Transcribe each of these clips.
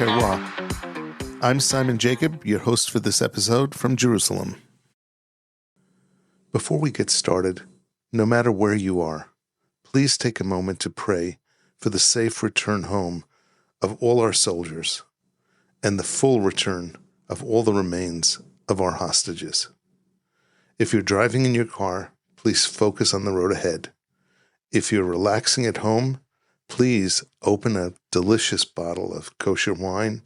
Terroir. I'm Simon Jacob, your host for this episode from Jerusalem. Before we get started, no matter where you are, please take a moment to pray for the safe return home of all our soldiers and the full return of all the remains of our hostages. If you're driving in your car, please focus on the road ahead. If you're relaxing at home, please open a delicious bottle of kosher wine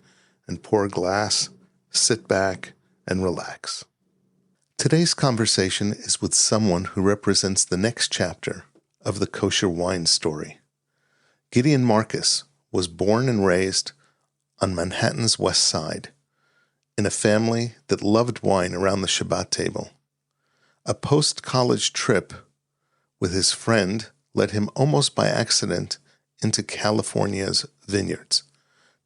and pour a glass, sit back, and relax. Today's conversation is with someone who represents the next chapter of the kosher wine story. Gideon Marcus was born and raised on Manhattan's West Side in a family that loved wine around the Shabbat table. A post-college trip with his friend led him almost by accident into California's vineyards,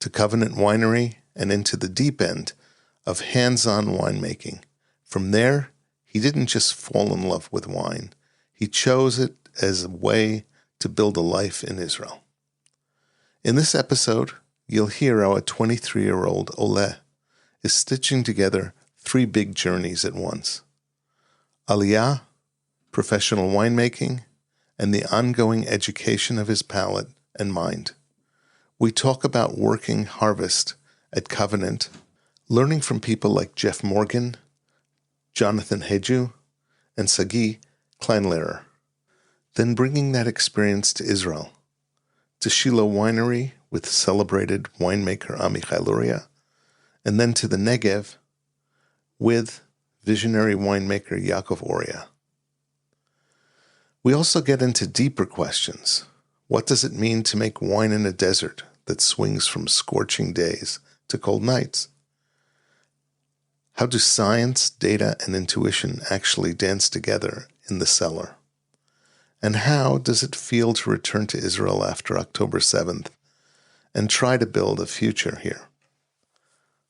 to Covenant Winery and into the deep end of hands-on winemaking. From there, he didn't just fall in love with wine. He chose it as a way to build a life in Israel. In this episode, you'll hear how a 23-year-old Oleh is stitching together three big journeys at once: Aliyah, professional winemaking, and the ongoing education of his palate and mind. We talk about working harvest at Covenant, learning from people like Jeff Morgan, Jonathan Heju, and Sagie Kleinlehrer, then bringing that experience to Israel, to Shiloh Winery with celebrated winemaker Amichai Luria, and then to the Negev with visionary winemaker Yaakov Oria. We also get into deeper questions. What does it mean to make wine in a desert that swings from scorching days to cold nights? How do science, data, and intuition actually dance together in the cellar? And how does it feel to return to Israel after October 7th and try to build a future here?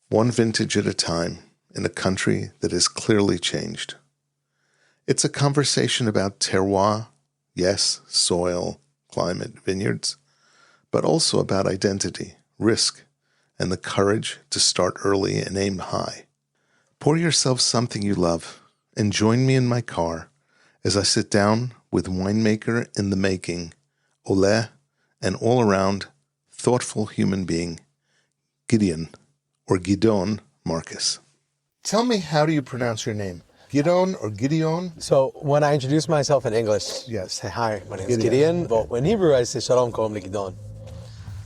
One vintage at a time in a country that has clearly changed. It's a conversation about terroir, yes, soil, climate, vineyards, but also about identity, risk, and the courage to start early and aim high. Pour yourself something you love and join me in my car as I sit down with winemaker in the making, Oleh, and all-around thoughtful human being, Gideon, or Gideon Marcus. Tell me, how do you pronounce your name? Gideon or Gideon? So when I introduce myself in English, Yes. say, hi, my name is Gideon. But in Hebrew, I say, Shalom, call me Gideon.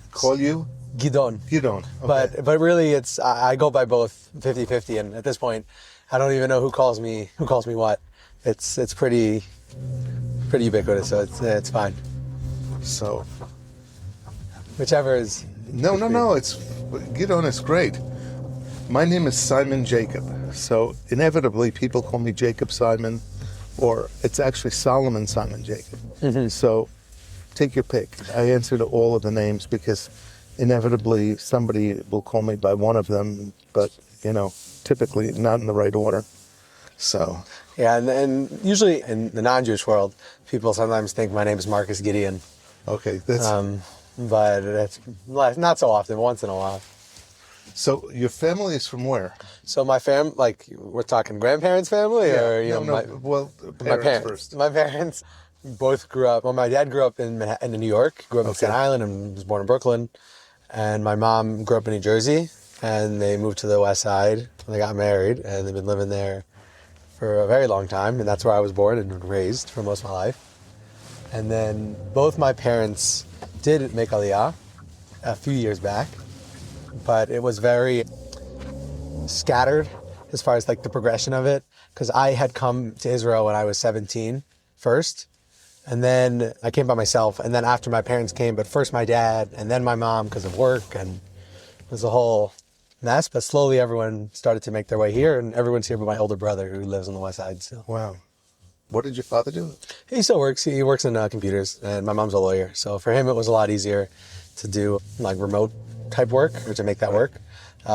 Call you? Gideon. Gideon. Okay. But really, I go by both 50-50. And at this point, I don't even know who calls me what. It's pretty ubiquitous, so it's fine. So, Whichever is... No, it's Gideon is great. My name is Simon Jacob, so inevitably people call me Jacob Simon, or it's actually Solomon Simon Jacob. Mm-hmm. So take your pick. I answer to all of the names because inevitably somebody will call me by one of them, but, typically not in the right order. So... Yeah, and usually in the non-Jewish world, people sometimes think my name is Marcus Gideon. Okay, that's... But it's not so often, once in a while. So your family is from where? So my we're talking grandparents' family, or my parents first. My parents both grew up. Well, my dad grew up in Manhattan, in New York. Grew up in Staten Island and was born in Brooklyn. And my mom grew up in New Jersey, and they moved to the West Side when they got married, and they've been living there for a very long time, and that's where I was born and raised for most of my life. And then both my parents did make Aliyah a few years back, but it was very scattered as far as the progression of it, because I had come to Israel when I was 17 first, and then I came by myself, and then after my parents came, but first my dad, and then my mom because of work, and it was a whole mess, but slowly everyone started to make their way here, and everyone's here but my older brother who lives on the West Side still. Wow. What did your father do? He still works. He works in computers, and my mom's a lawyer. So for him, it was a lot easier to do remote type work, or to make that work.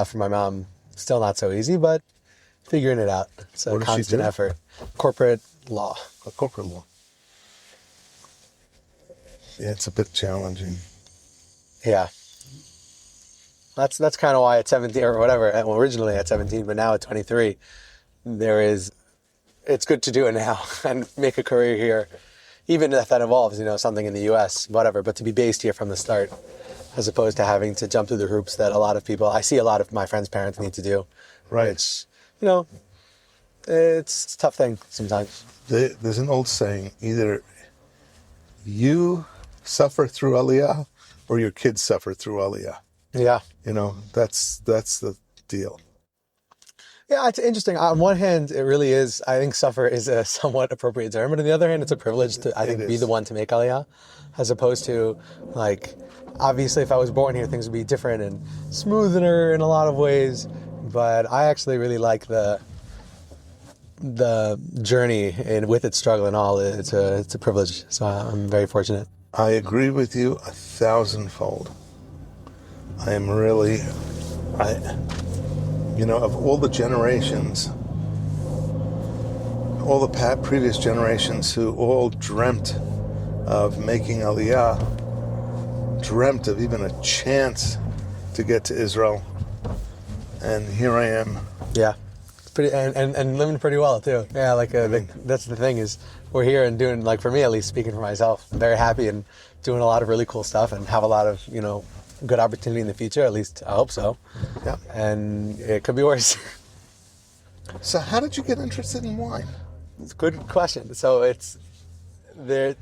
For my mom, still not so easy, but figuring it out. It's a constant effort. Corporate law. Corporate law. Yeah, it's a bit challenging. Yeah. That's kind of why at 17 or whatever, well, originally at 17, but now at 23, it's good to do it now and make a career here, even if that involves, something in the U.S., whatever, but to be based here from the start, as opposed to having to jump through the hoops that I see a lot of my friends' parents need to do. Right. Which, it's a tough thing sometimes. There's an old saying, either you suffer through Aliyah or your kids suffer through Aliyah. Yeah. That's the deal. Yeah, it's interesting. On one hand, it really is. I think suffer is a somewhat appropriate term, but on the other hand, it's a privilege to, I think, be the one to make Aliyah, as opposed to, obviously, if I was born here, things would be different and smoother in a lot of ways. But I actually really like the journey and with its struggle and all. It's a privilege. So I'm very fortunate. I agree with you 1,000-fold. I am really, of all the generations, all the previous generations who all dreamt of making Aliyah, dreamt of even a chance to get to Israel, and here I am. Yeah, pretty and living pretty well too. Yeah, that's the thing is we're here and doing, for me at least, speaking for myself, I'm very happy and doing a lot of really cool stuff and have a lot of good opportunity in the future. At least I hope so. Yeah, and it could be worse. So how did you get interested in wine? It's a good question. So it's there.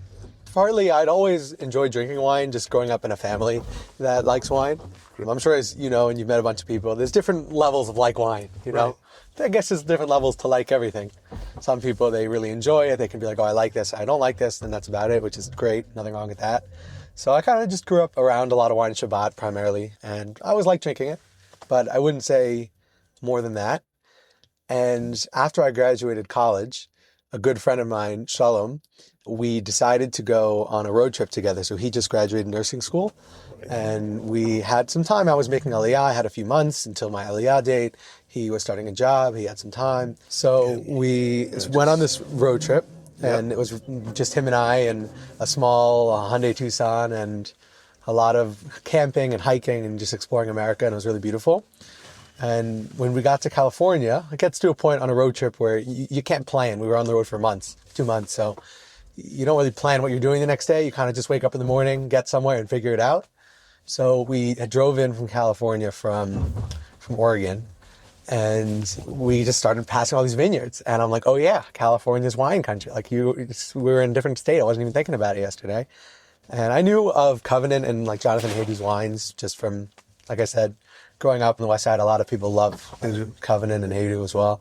Partly, I'd always enjoyed drinking wine, just growing up in a family that likes wine. I'm sure, as you know, and you've met a bunch of people, there's different levels of like wine, Right. I guess there's different levels to like everything. Some people, they really enjoy it. They can be like, oh, I like this. I don't like this. And that's about it, which is great. Nothing wrong with that. So I kind of just grew up around a lot of wine Shabbat primarily. And I always liked drinking it, but I wouldn't say more than that. And after I graduated college, a good friend of mine, Shalom, we decided to go on a road trip together. So he just graduated nursing school and we had some time. I was making Aliyah. I had a few months until my Aliyah date. He was starting a job. He had some time. So we went on this road trip and it was just him and I and a small Hyundai Tucson and a lot of camping and hiking and just exploring America. And it was really beautiful. And when we got to California, it gets to a point on a road trip where you can't plan. We were on the road for 2 months. So you don't really plan what you're doing the next day. You kind of just wake up in the morning, get somewhere and figure it out. So we drove in from California from Oregon and we just started passing all these vineyards. And I'm like, oh yeah, California's wine country. We were in a different state. I wasn't even thinking about it yesterday. And I knew of Covenant and Jonathan Hady's wines just from, like I said, growing up on the West Side. A lot of people love Covenant and Hady as well.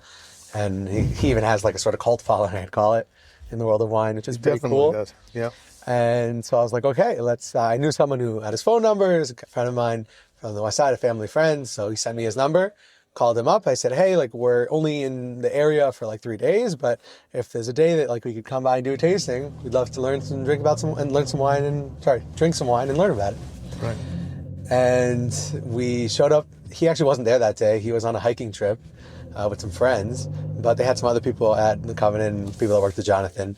And he even has a sort of cult following, I'd call it, in the world of wine, which is pretty cool. Does. Yeah. And so I was like, okay, I knew someone who had his phone number. He was a friend of mine from the West Side, a family friend. So he sent me his number, called him up. I said, hey, we're only in the area for 3 days, but if there's a day that we could come by and do a tasting, we'd love to learn some, drink some wine and learn about it. Right. And we showed up. He actually wasn't there that day. He was on a hiking trip with some friends, but they had some other people at the Covenant and people that worked with Jonathan.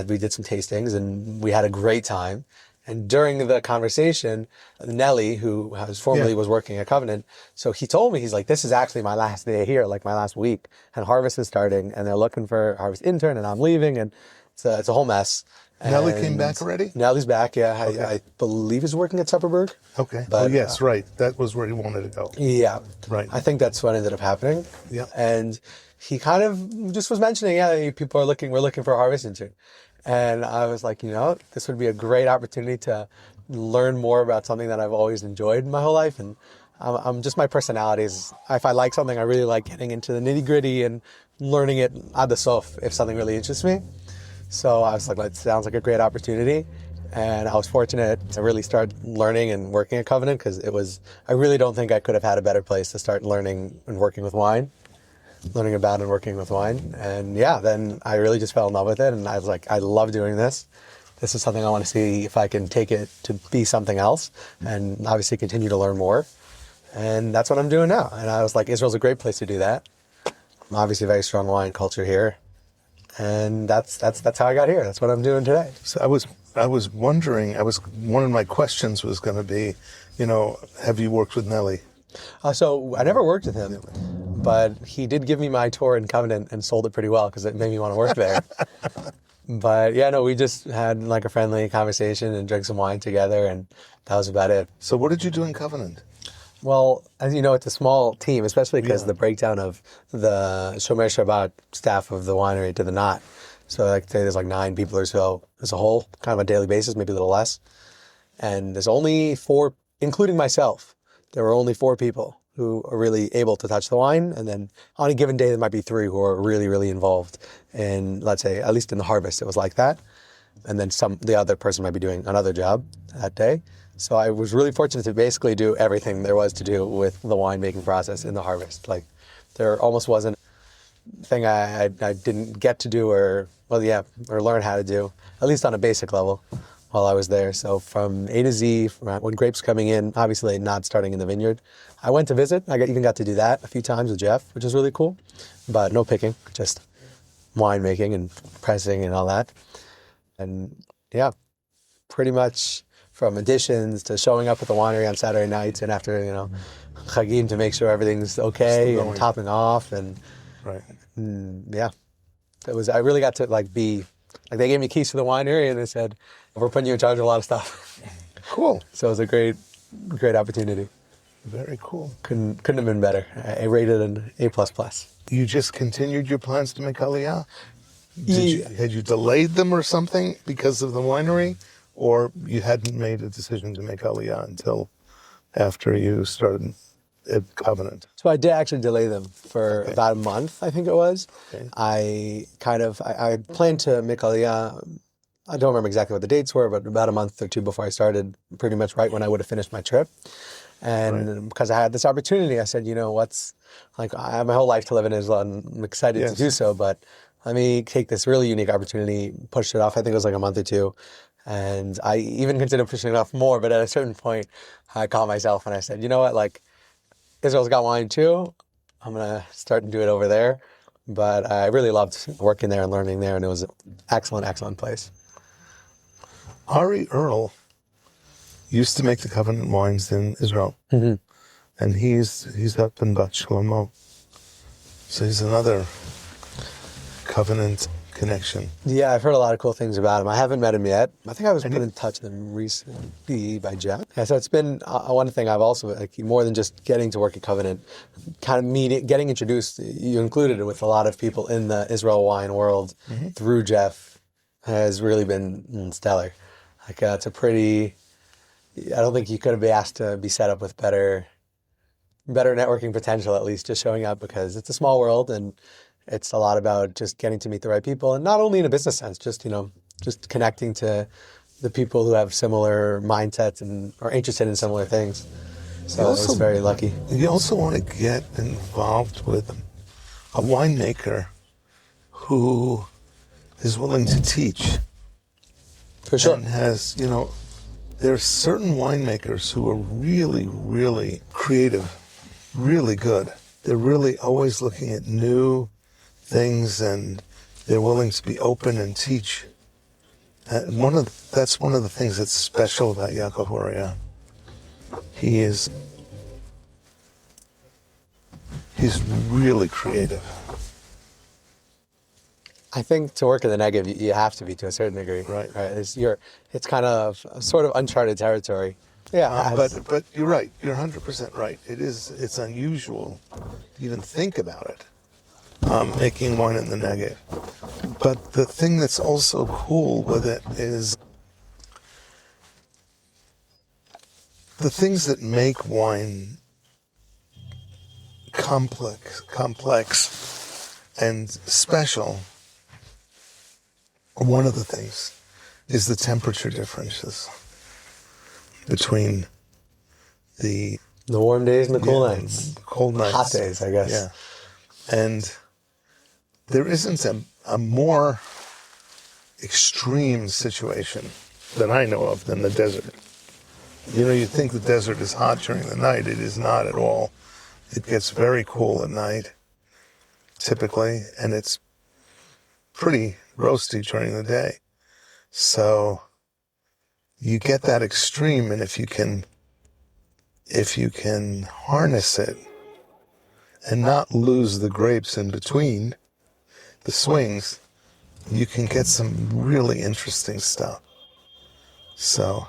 We did some tastings and we had a great time. And during the conversation, Nelly, who was working at Covenant, so he told me, he's like, this is actually my last day here, my last week, and harvest is starting and they're looking for a harvest intern and I'm leaving and it's a whole mess. Nelly came back already? Nelly's back, yeah. Okay. I believe he's working at Supperberg. Okay. But, yes, right. That was where he wanted to go. Yeah. Right. I think that's what ended up happening. Yeah. And he kind of just was mentioning, we're looking for a harvest intern. And I was like, this would be a great opportunity to learn more about something that I've always enjoyed my whole life. And I'm just, my personality is, if I like something, I really like getting into the nitty gritty and learning it ad the sof if something really interests me. So I was like, that sounds like a great opportunity. And I was fortunate to really start learning and working at Covenant because I really don't think I could have had a better place to start learning and working about and working with wine. And then I really just fell in love with it. And I was like, I love doing this. This is something I want to see if I can take it to be something else and obviously continue to learn more. And that's what I'm doing now. And I was like, Israel's a great place to do that. Obviously a very strong wine culture here. And that's how I got here. That's what I'm doing today. So I was wondering, one of my questions was going to be, have you worked with Nelly? So I never worked with him, but he did give me my tour in Covenant and sold it pretty well because it made me want to work there. But yeah, no, we just had like a friendly conversation and drank some wine together, and that was about it. So what did you do in Covenant? Well, as you know, it's a small team, especially because the breakdown of the Shomer Shabbat staff of the winery to the not. So I'd say there's like 9 people or so as a whole, kind of on a daily basis, maybe a little less. And there's only 4, including myself, there were only 4 people who are really able to touch the wine. And then on a given day, there might be 3 who are really, really involved in, let's say, at least in the harvest, it was like that. And then the other person might be doing another job that day. So I was really fortunate to basically do everything there was to do with the winemaking process in the harvest. Like there almost wasn't a thing I didn't get to do or learn how to do, at least on a basic level while I was there. So from A to Z, from when grapes coming in, obviously not starting in the vineyard. I went to visit. I even got to do that a few times with Jeff, which was really cool. But no picking, just winemaking and pressing and all that. And yeah, pretty much from additions to showing up at the winery on Saturday nights and after, Chagim to make sure everything's okay and topping off. And right. Yeah, I really got to be, they gave me keys to the winery and they said, we're putting you in charge of a lot of stuff. Cool. So it was a great, great opportunity. Very cool. Couldn't have been better. I rated an A++. You just continued your plans to make Aliyah? Had you delayed them or something because of the winery? Or you hadn't made a decision to make Aliyah until after you started at Covenant? So I did actually delay them for about a month, I think it was. Okay. I planned to make Aliyah, I don't remember exactly what the dates were, but about a month or 2 before I started, pretty much right when I would have finished my trip. And because I had this opportunity, I said, I have my whole life to live in Israel and I'm excited to do so, but let me take this really unique opportunity, pushed it off. I think it was like a month or 2. And I even considered pushing it off more, but at a certain point, I caught myself and I said, you know what, Israel's got wine too. I'm going to start and do it over there. But I really loved working there and learning there, and it was an excellent, excellent place. Ari Earl used to make the Covenant wines in Israel. Mm-hmm. And he's up in Bat Shlomo. So he's another Covenant connection. Yeah, I've heard a lot of cool things about him. I haven't met him yet. I think I was put in touch with him recently by Jeff. Yeah, so it's been one thing I've also, more than just getting to work at Covenant, kind of getting introduced, you included it with a lot of people in the Israel wine world through Jeff has really been stellar. It's a pretty, I don't think you could have been asked to be set up with better networking potential, at least just showing up, because it's a small world and it's a lot about just getting to meet the right people, and not only in a business sense, just connecting to the people who have similar mindsets and are interested in similar things. So I was very lucky. You also want to get involved with a winemaker who is willing to teach. For sure. And has, there are certain winemakers who are really, really creative, really good. They're really always looking at new things, and they're willing to be open and teach. That's one of the things that's special about Yaakov Uriah. He's really creative. I think to work in the Negev, you have to be to a certain degree. Right. It's kind of sort of uncharted territory. Yeah. But you're right. You're 100% right. It's unusual to even think about it. Making wine in the Negev. But the thing that's also cool with it is the things that make wine complex and special. One of the things is the temperature differences between the warm days and the cool nights. Cold nights. Hot days, I guess. Yeah. And there isn't a more extreme situation that I know of than the desert. You'd think the desert is hot during the night. It is not at all. It gets very cool at night, typically, and it's pretty roasty during the day. So you get that extreme, and if you can if you can harness it and not lose the grapes in between the swings, you can get some really interesting stuff. So,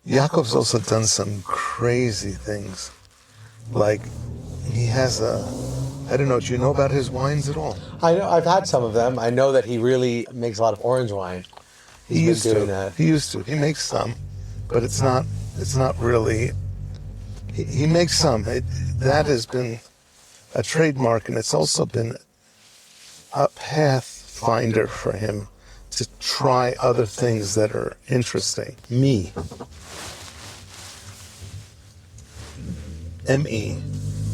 Yaakov's also done some crazy things. Like, he has I don't know, do you know about his wines at all? I know, I've had some of them. I know that he really makes a lot of orange wine. He used to. He makes some, but it's not really. He makes some. That has been a trademark, and it's also been a pathfinder for him to try other things that are interesting. Me. M-E,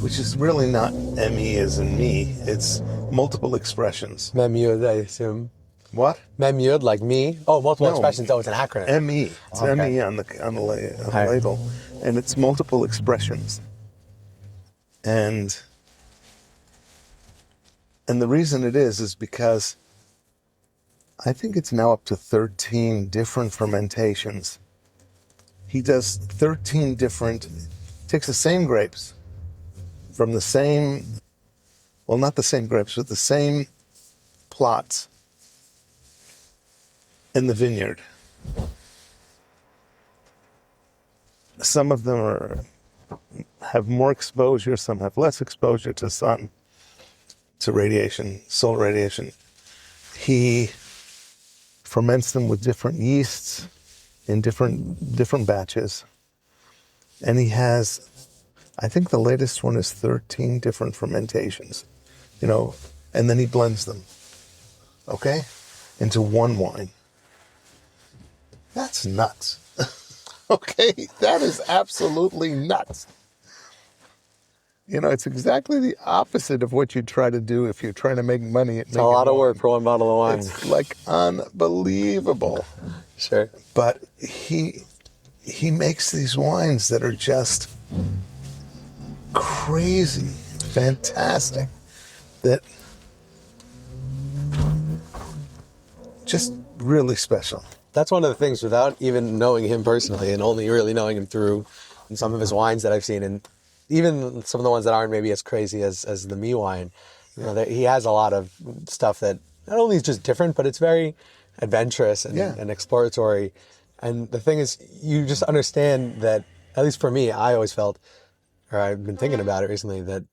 which is really not M-E as in me. It's multiple expressions. Memyud, I assume. What? Memyud, like me? Oh, multiple expressions. Oh, it's an acronym. M-E. It's okay. M-E on the label. And it's multiple expressions. And the reason it is because I think it's now up to 13 different fermentations. He does 13 different, takes the same grapes from the same, well, not the same grapes, but the same plots in the vineyard. Some of them have more exposure, some have less exposure to sun, to radiation, solar radiation. He ferments them with different yeasts in different batches. And he has, I think the latest one is 13 different fermentations, and then he blends them, okay, into one wine. That's nuts. Okay, that is absolutely nuts. It's exactly the opposite of what you try to do if you're trying to make money. It's a lot of work for one bottle of wine. It's like unbelievable. Sure. But he makes these wines that are just crazy, fantastic, that just really special. That's one of the things, without even knowing him personally and only really knowing him through some of his wines that I've seen, and even some of the ones that aren't maybe as crazy as the me wine. He has a lot of stuff that not only is just different, but it's very adventurous and exploratory. And the thing is, you just understand that, at least for me, I always felt, or I've been thinking about it recently, that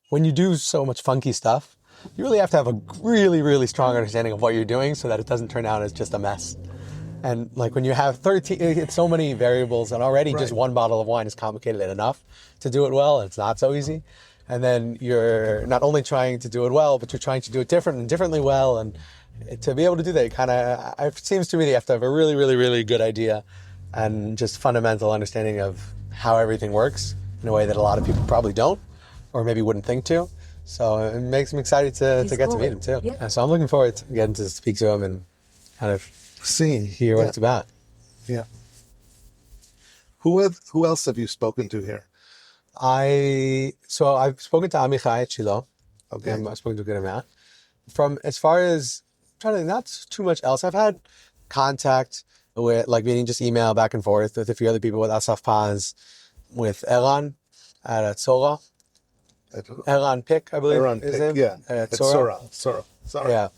when you do so much funky stuff, you really have to have a really, really strong understanding of what you're doing so that it doesn't turn out as just a mess. And like when you have 13, it's so many variables, and already just one bottle of wine is complicated enough to do it well, and it's not so easy. And then you're not only trying to do it well, but you're trying to do it differently well. And to be able to do that, it seems to me that you have to have a really, really, really good idea and just fundamental understanding of how everything works in a way that a lot of people probably don't, or maybe wouldn't think to. So it makes me excited to get to meet him too. Yeah. So I'm looking forward to getting to speak to him and kind of hear what it's about. Yeah. Who else have you spoken to here? I've spoken to Amichai at Shiloh. Okay. I've spoken to a good amount. From as far as not too much else. I've had contact with, like, meaning just email back and forth with a few other people, with Asaf Paz, with Eran at Tzora. Eran Pick, I believe, is him. Yeah. At Syrah. Yeah.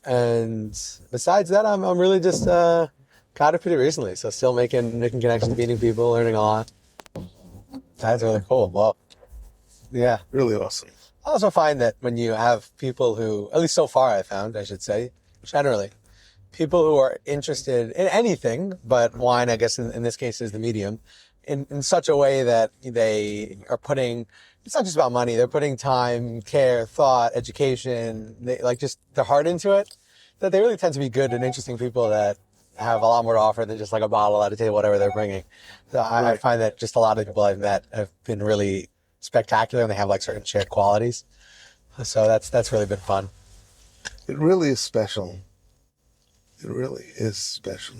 And besides that, I'm really just got it pretty recently. So still making connections, meeting people, learning a lot. That's really cool. Well, yeah. Really awesome. I also find that when you have people who, at least so far I found, I should say, generally, people who are interested in anything, but wine, I guess in this case, is the medium, in such a way that they are putting, it's not just about money, they're putting time, care, thought, education, just their heart into it, that they really tend to be good and interesting people that have a lot more to offer than just like a bottle at a table, whatever they're bringing. So I find that just a lot of people I've met have been really spectacular, and they have like certain shared qualities. So that's really been fun. It really is special. It really is special.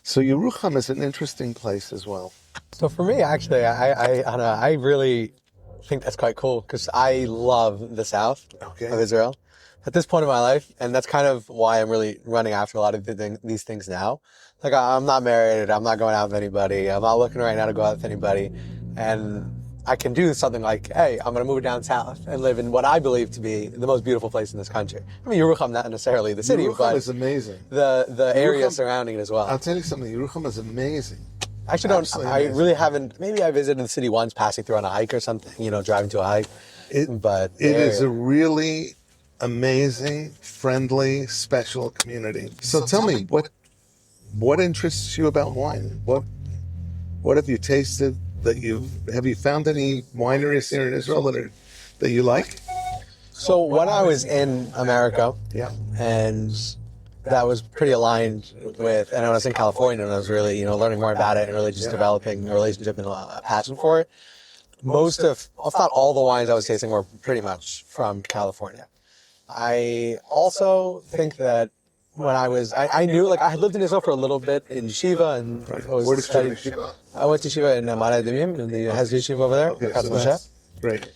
So Yerucham is an interesting place as well. So for me, actually, I really think that's quite cool because I love the south of Israel at this point in my life. And that's kind of why I'm really running after a lot of these things now. Like, I'm not married. I'm not going out with anybody. I'm not looking right now to go out with anybody. And I can do something like, hey, I'm going to move down south and live in what I believe to be the most beautiful place in this country. I mean, Yerucham, not necessarily the city, Yerucham but is amazing. The area surrounding it as well. I'll tell you something. Yerucham is amazing. I actually don't. I really haven't. Maybe I visited the city once, passing through on a hike or something. Driving to a hike. But it is a really amazing, friendly, special community. So tell me, what interests you about wine? What have you tasted have you found any wineries here in Israel that you like? So when I was in America, and that was pretty aligned with, and I was in California, and I was really, learning more about it and really just developing a relationship and a passion for it. Most of, if not all the wines I was tasting were pretty much from California. I also think that when I knew, I had lived in Israel for a little bit in Yeshiva, and Where did you study Yeshiva? I went to Yeshiva in Manhattan, in the Hez Yeshiva over there. Okay, so that's great.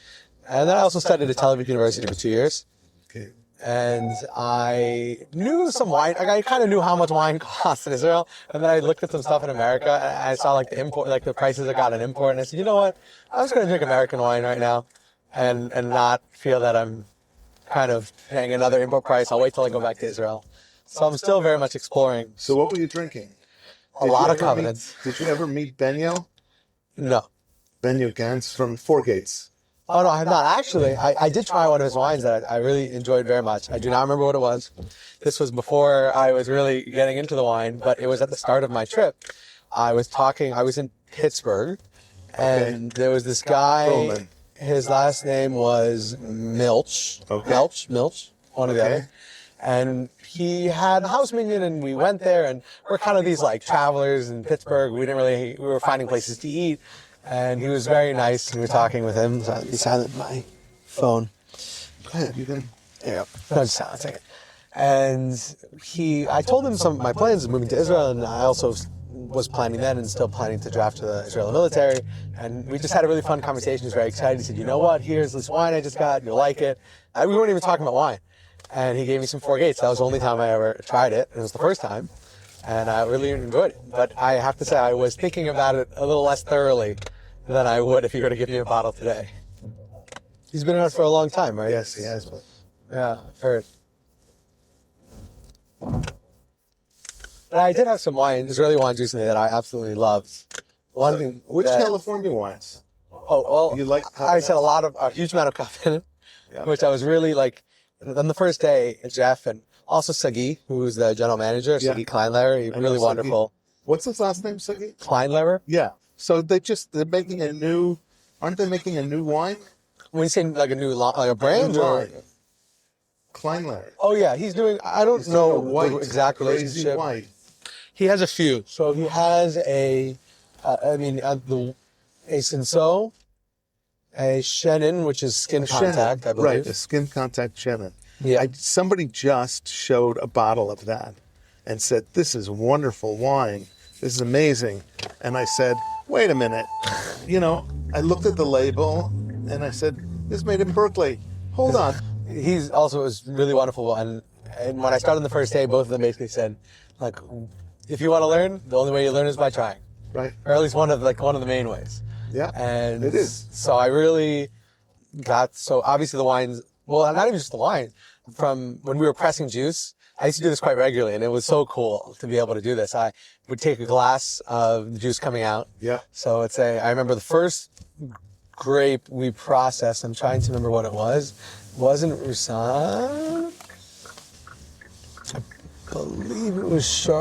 And then I also studied at Tel Aviv University for 2 years. Okay. And I knew some wine. I kind of knew how much wine costs in Israel. And then I looked at some stuff in America, and I saw the import, the prices I got in import. And I said, you know what? I'm just going to drink American wine right now, and not feel that I'm kind of paying another import price. I'll wait till I go back to Israel. So I'm still very much exploring. So what were you drinking? A lot of covenants. Did you ever meet Benyo? No. Benyo Gantz from Four Gates. Oh, no, I have not. Actually, I did try one of his wines that I really enjoyed very much. I do not remember what it was. This was before I was really getting into the wine, but it was at the start of my trip. I was in Pittsburgh, and there was this guy. Coleman. His last name was Milch. Okay. Milch, one or the other. And he had a house minion, and we went there, and we're kind of these travelers in Pittsburgh. We were finding places to eat. And he was very nice, and we were talking with him. So he silent my phone. Go ahead, you can. Yeah, no, just silent a second. And I told him some of my plans of moving to Israel, and I also was planning then and still planning to draft to the Israeli military. And we just had a really fun conversation. He was very excited. He said, you know what, here's this wine I just got. You'll like it. We weren't even talking about wine. And he gave me some Four Gates. That was the only time I ever tried it. It was the first time. And I really enjoyed it. But I have to say, I was thinking about it a little less thoroughly than I would if you were to give me a bottle today. He's been around for a long time, right? Yes, he has. Yeah, I've heard. But I did have some Israeli wines recently that I absolutely loved. Which California wines? Oh, well, you like? I said a huge amount of coffee, which I was really on the first day, Jeff and also Sagie, who's the general manager, Sagie Kleinlehrer, he's really wonderful. What's his last name, Sagie? Kleinlehrer? Yeah. So they're making aren't they making a new wine? When you say a new a brand or? Kleinlehrer. Oh yeah, he's doing, I don't know the exact relationship. White. He has a few. So he has a Cinsault, a Chenin, which is skin contact, I believe. Right, a skin contact Chenin. Yeah. Somebody just showed a bottle of that and said, this is wonderful wine. This is amazing. And I said, wait a minute. I looked at the label and I said, this is made in Berkeley. Hold on. He's also was really wonderful. And when I started on the first day, both of them basically said, if you want to learn, the only way you learn is by trying. Right. Or at least one of the main ways. Yeah. And it is. So I really obviously the wines, well, not even just the wine, from when we were pressing juice, I used to do this quite regularly, and it was so cool to be able to do this. I would take a glass of the juice coming out. Yeah. So I remember the first grape we processed, I'm trying to remember what it was. Wasn't Roussan? I believe it was Chardonnay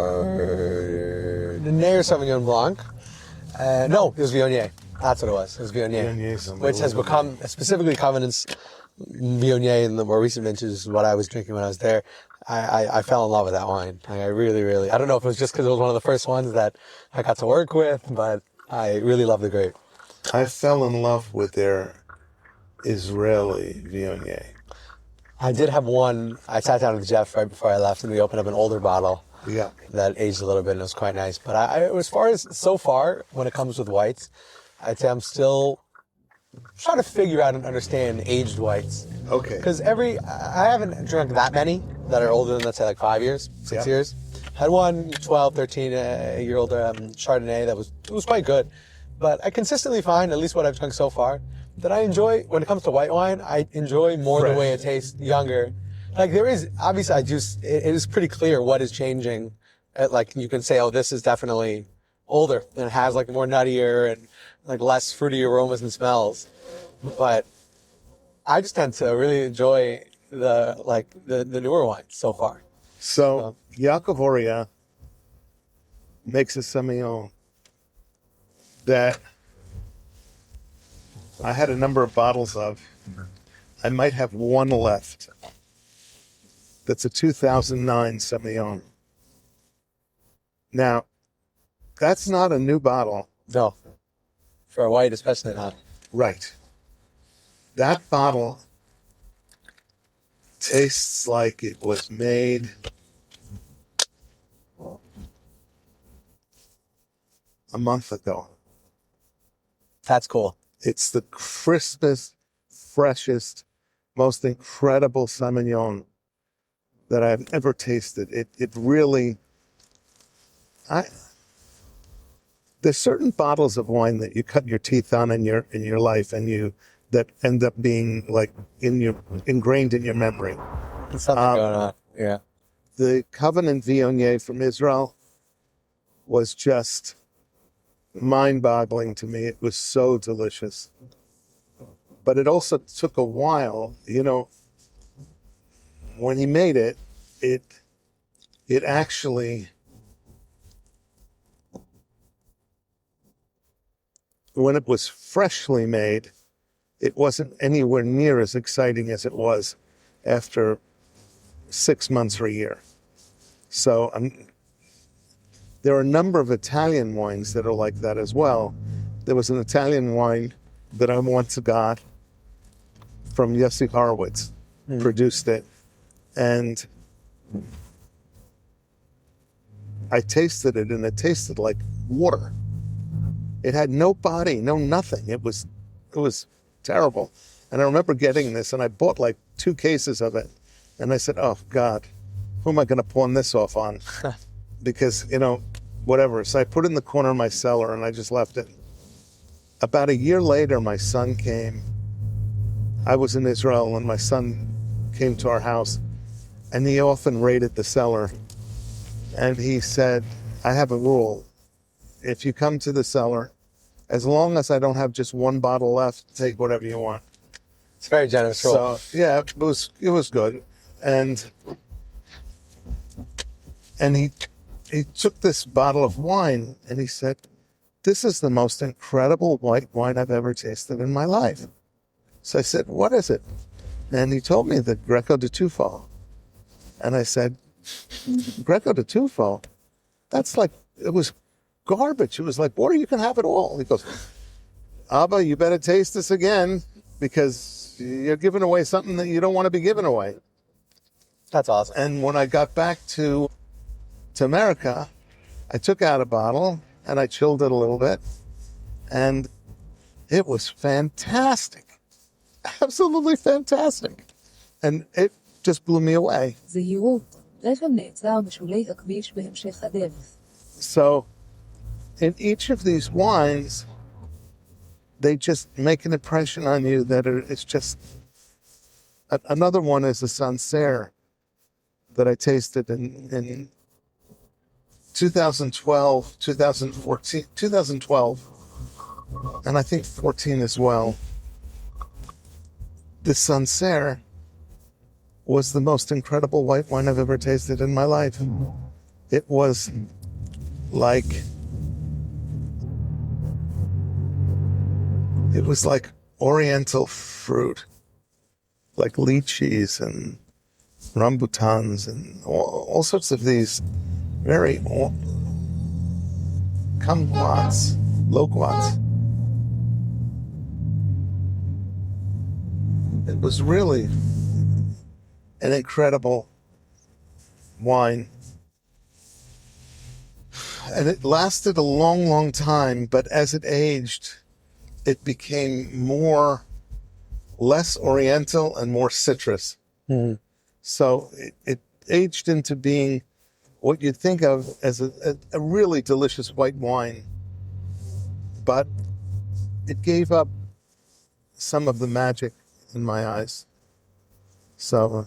or Sauvignon Blanc. No, it was Viognier. That's what it was. It was Viognier, which has become specifically Covenant's Viognier in the more recent vintages. What I was drinking when I was there. I fell in love with that wine. I really, really. I don't know if it was just because it was one of the first ones that I got to work with, but I really love the grape. I fell in love with their Israeli Viognier. I did have one. I sat down with Jeff right before I left, and we opened up an older bottle. Yeah. That aged a little bit, and it was quite nice. But as far as so far, when it comes with whites, I'd say I'm still trying to figure out and understand aged whites. Okay. Because I haven't drunk that many that are older than, let's say, like 5 years, 6 Yeah. years. Had one 12, 13-year-old Chardonnay it was quite good. But I consistently find, at least what I've drunk so far, that I enjoy, when it comes to white wine, I enjoy more the way it tastes younger. Like there is, obviously it is pretty clear what is changing. Like you can say, oh, this is definitely older and it has like more nuttier and like less fruity aromas and smells. But I just tend to really enjoy the newer wines so far. So Yaakov Oria makes a Semillon that I had a number of bottles of. I might have one left. That's a 2009 Semillon. Now, that's not a new bottle. No, for a white especially not. Right. That bottle tastes like it was made a month ago. That's cool. It's the crispest, freshest, most incredible Semillon that I've ever tasted. It really, there's certain bottles of wine that you cut your teeth on in your life, and that end up being like ingrained in your memory. There's something going on. Yeah. The Covenant Viognier from Israel was just mind-boggling to me. It was so delicious. But it also took a while, when he made it actually, when it was freshly made, it wasn't anywhere near as exciting as it was after 6 months or a year. So there are a number of Italian wines that are like that as well. There was an Italian wine that I once got from Yossi Horowitz, produced it, and I tasted it, and it tasted like water. It had no body, no nothing. It was terrible. And I remember getting this, and I bought like 2 cases of it, and I said, oh God, who am I going to pawn this off on? Because, whatever. So I put it in the corner of my cellar, and I just left it. About a year later, my son came. I was in Israel, and my son came to our house, and he often raided the cellar. And he said, I have a rule. If you come to the cellar, as long as I don't have just one bottle left, take whatever you want. It's very generous. So yeah, it was good. And he took this bottle of wine, and he said, this is the most incredible white wine I've ever tasted in my life. So I said, what is it? And he told me the Greco de Tufo. And I said, Greco de Tufo? That's like, it was garbage. It was like water, you can have it all. He goes, Abba, you better taste this again, because you're giving away something that you don't want to be giving away. That's awesome. And when I got back to America, I took out a bottle and I chilled it a little bit, and it was fantastic. Absolutely fantastic. And it just blew me away. So in each of these wines, they just make an impression on you that it's just... Another one is the Sancerre that I tasted in 2012, 2014, 2012, and I think 14 as well. The Sancerre was the most incredible white wine I've ever tasted in my life. It was like oriental fruit, like lychees and rambutans and all sorts of these very kumquats, loquats. It was really an incredible wine. And it lasted a long, long time, but as it aged, it became less oriental and more citrus. Mm-hmm. So it aged into being what you'd think of as a really delicious white wine, but it gave up some of the magic in my eyes. So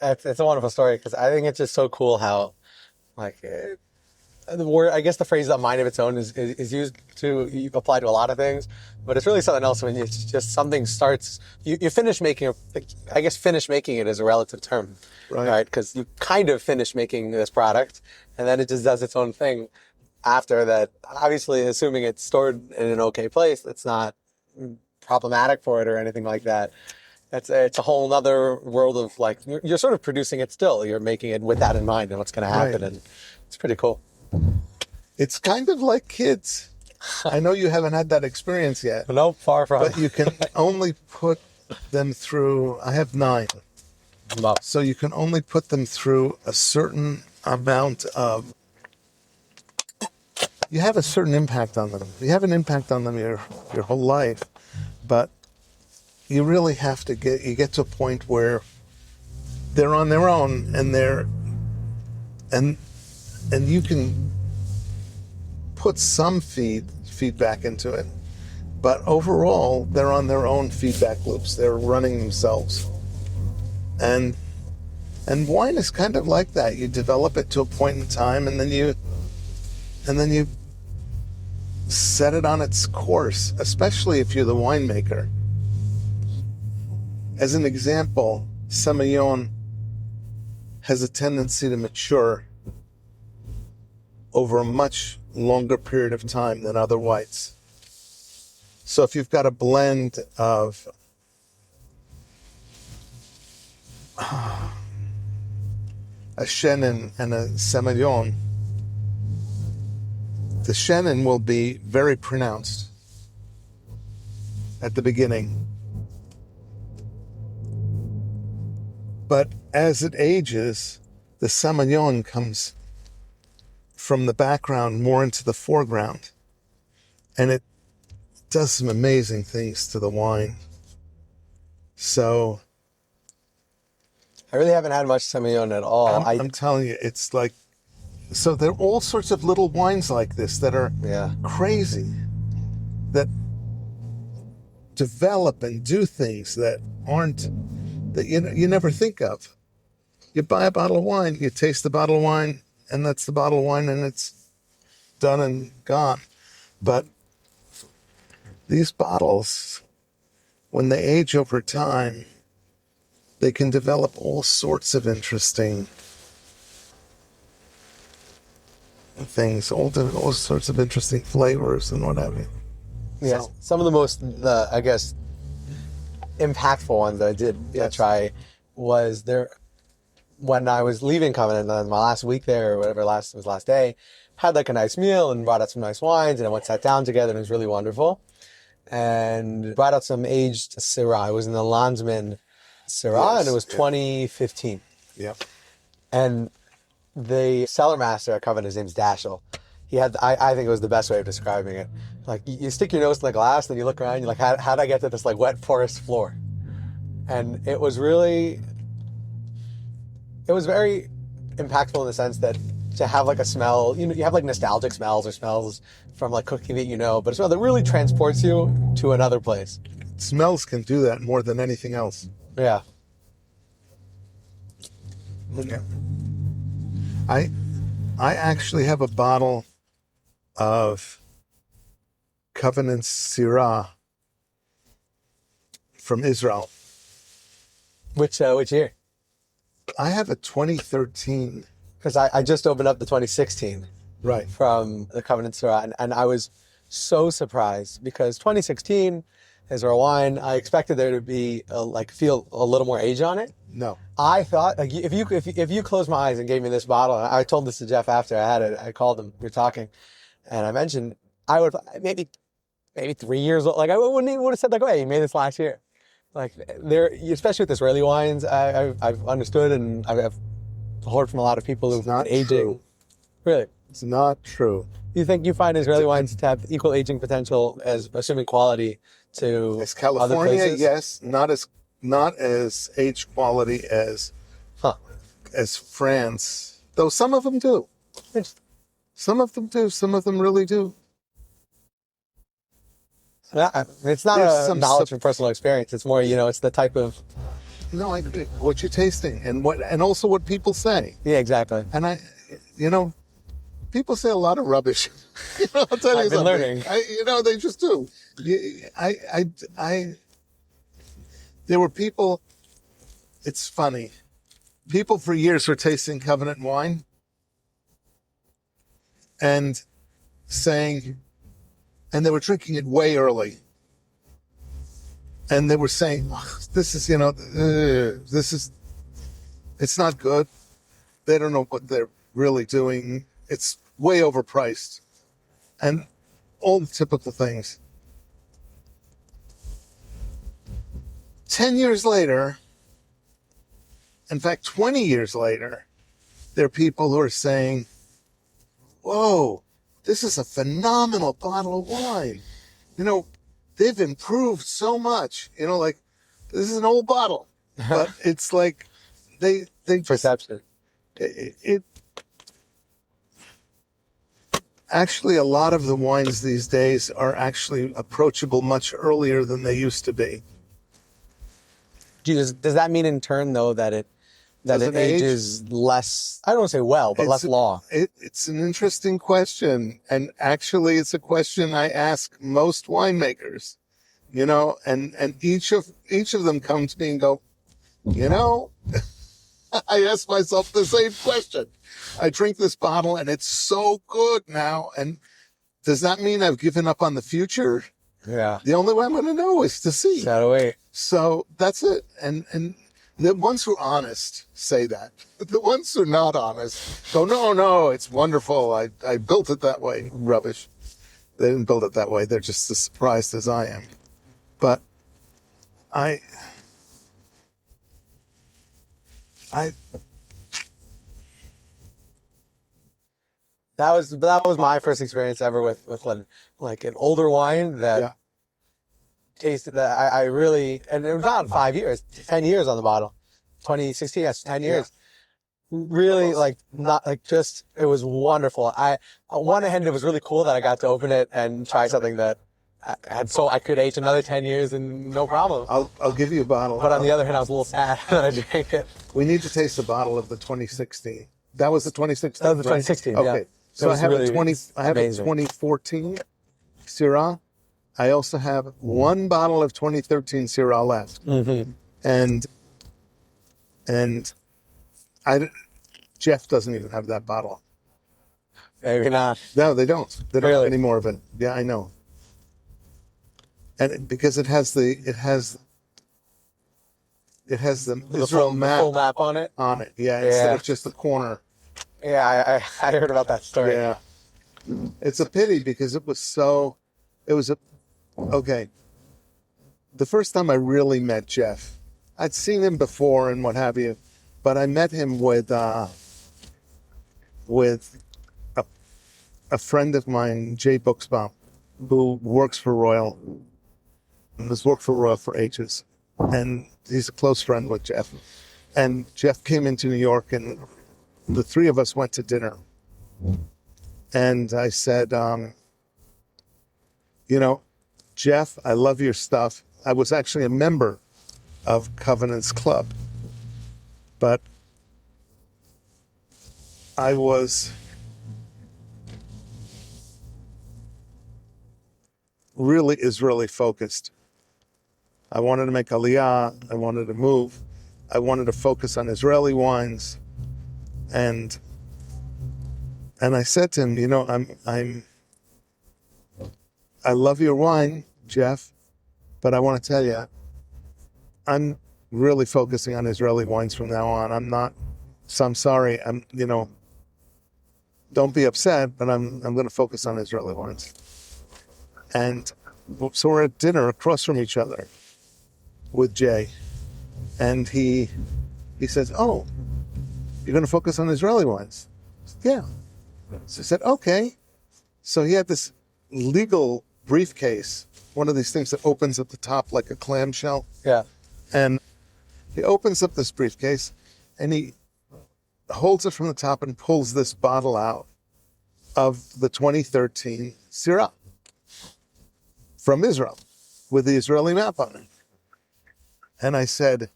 It's a wonderful story because I think it's just so cool how, like, the word, I guess the phrase "a mind of its own" is used to apply to a lot of things, but it's really something else when it's just something starts. You finish making. I guess finish making it is a relative term, right? Because you kind of finish making this product, and then it just does its own thing after that. Obviously, assuming it's stored in an okay place, it's not problematic for it or anything like that. It's a whole other world of, like, you're sort of producing it still. You're making it with that in mind and what's going to happen, and it's pretty cool. It's kind of like kids. I know you haven't had that experience yet. No, far from. But you can only put them through, I have 9. Wow. So you can only put them through a certain amount of, you have a certain impact on them. You have an impact on them your whole life, but you really have to get to a point where they're on their own and you can put some feedback into it, but overall they're on their own feedback loops. They're running themselves, and wine is kind of like that. You develop it to a point in time, and then you set it on its course, especially if you're the winemaker. As an example, Semillon has a tendency to mature over a much longer period of time than other whites. So if you've got a blend of a Chenin and a Semillon, the Chenin will be very pronounced at the beginning. But as it ages, the Semillon comes from the background more into the foreground. And it does some amazing things to the wine. So I really haven't had much Semillon at all. I'm telling you, it's like, so there are all sorts of little wines like this that are crazy, that develop and do things that you never think of. You buy a bottle of wine, you taste the bottle of wine, and that's the bottle of wine, and it's done and gone. But these bottles, when they age over time, they can develop all sorts of interesting things, all sorts of interesting flavors and what have you. Yes, so, some of the most, I guess, impactful ones that I did try was there when I was leaving Covenant on my last week there, or whatever, last day, had like a nice meal and brought out some nice wines, and I went sat down together, and it was really wonderful. And brought out some aged Syrah. I was in the Landsman Syrah, and it was 2015. Yeah. And the cellar master at Covenant, his name's Dashel. He had, I think it was the best way of describing it. Like, you stick your nose in the glass, then you look around, you're like, how'd I get to this, like, wet forest floor? And it was very impactful in the sense that to have, like, a smell, you have, like, nostalgic smells or smells from, like, cooking that but a smell that really transports you to another place. Smells can do that more than anything else. Yeah. Okay. I actually have a bottle of Covenant Syrah from Israel. Which year? I have a 2013. Because I just opened up the 2016. Right. From the Covenant Syrah, and I was so surprised because 2016 is our wine. I expected there to be feel a little more age on it. No. I thought, like, if you closed my eyes and gave me this bottle, I told this to Jeff after I had it. I called him. We were talking, and I mentioned I would maybe 3 years old. Like, I wouldn't even would have said, like, oh, hey, you made this last year. Like, there, especially with Israeli wines, I've understood and I've heard from a lot of people who've been aging. True. Really, it's not true. You think you find Israeli wines to have equal aging potential as assuming quality to As other California, places? yes, not as age quality as Huh. France, though some of them do. Some of them do. Some of them really do. Yeah, it's not There's a some knowledge from personal experience. It's more, it's the type of. No, I agree. What you're tasting and also what people say. Yeah, exactly. And people say a lot of rubbish. I'll tell you I've been something. learning. They just do. There were people. It's funny. People for years were tasting Covenant wine and saying, and they were drinking it way early. And they were saying, oh, it's not good. They don't know what they're really doing. It's way overpriced. And all the typical things. 10 years later, in fact, 20 years later, there are people who are saying, whoa, this is a phenomenal bottle of wine. They've improved so much. Like, this is an old bottle. But it's like, they Perception. it actually, a lot of the wines these days are actually approachable much earlier than they used to be. Does that mean in turn, though, that it ages less, I don't want to say well, but less long? It's an interesting question. And actually, it's a question I ask most winemakers, and each of them come to me and go, I ask myself the same question. I drink this bottle and it's so good now. And does that mean I've given up on the future? Yeah. The only way I'm going to know is to see. Gotta wait. So that's it. And the ones who are honest say that. The ones who are not honest go, no, it's wonderful. I built it that way. Rubbish. They didn't build it that way. They're just as surprised as I am. But That was my first experience ever with like an older wine that tasted that I really, and it was not 5 years, 10 years on the bottle, 2016, yes, 10 years. Really it was wonderful. On one hand, it was really cool that I got to open it and try something that I could age another 10 years and no problem. I'll give you a bottle. But on the other hand, I was a little sad that I drank it. We need to taste the bottle of the 2016. That was the 2016? That was the 2016, okay. yeah. So I have really a 2014 Syrah. I also have one bottle of 2013 Syrah left. Mm-hmm. And Jeff doesn't even have that bottle. Maybe not. No, they don't. They don't Really? have any more of it. Yeah, I know. And because it has the Israel map, full map on it. Instead of just the corner. Yeah, I heard about that story. Yeah. It's a pity because okay. The first time I really met Jeff, I'd seen him before and what have you, but I met him with a friend of mine, Jay Buxbaum, who works for Royal, and has worked for Royal for ages. And he's a close friend with Jeff. And Jeff came into New York and the three of us went to dinner. And I said, Jeff, I love your stuff. I was actually a member of Covenant's Club, but I was really Israeli focused. I wanted to make Aliyah. I wanted to move. I wanted to focus on Israeli wines. And I said to him, I love your wine, Jeff, but I want to tell you, I'm really focusing on Israeli wines from now on. I'm sorry. Don't be upset, but I'm going to focus on Israeli wines. And so we're at dinner across from each other with Jay. And he says, oh, you're going to focus on Israeli wines? I said, yeah. So I said, okay. So he had this legal briefcase, one of these things that opens at the top like a clamshell. Yeah. And he opens up this briefcase and he holds it from the top and pulls this bottle out of the 2013 Syrah from Israel with the Israeli map on it. And I said,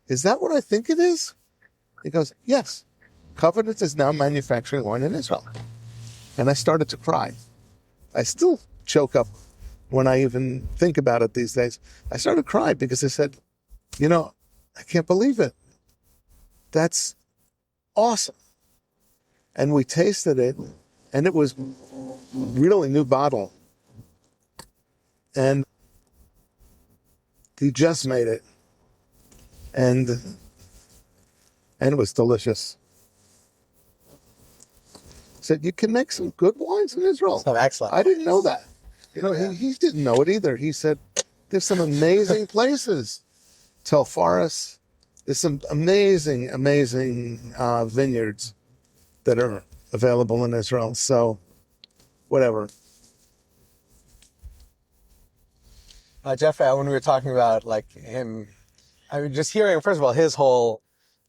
is that what I think it is? He goes, yes. Covenant is now manufacturing wine in Israel. And I started to cry. I still choke up when I even think about it these days. I started to cry because I said, I can't believe it. That's awesome. And we tasted it, and it was really new bottle. And he just made it. And it was delicious. Said, you can make some good wines in Israel. Some excellent. I didn't know that. He didn't know it either. He said, there's some amazing places. Terroir. There's some amazing, amazing vineyards that are available in Israel. So, whatever. Jeff, when we were talking about like him, I mean, just hearing, first of all, his whole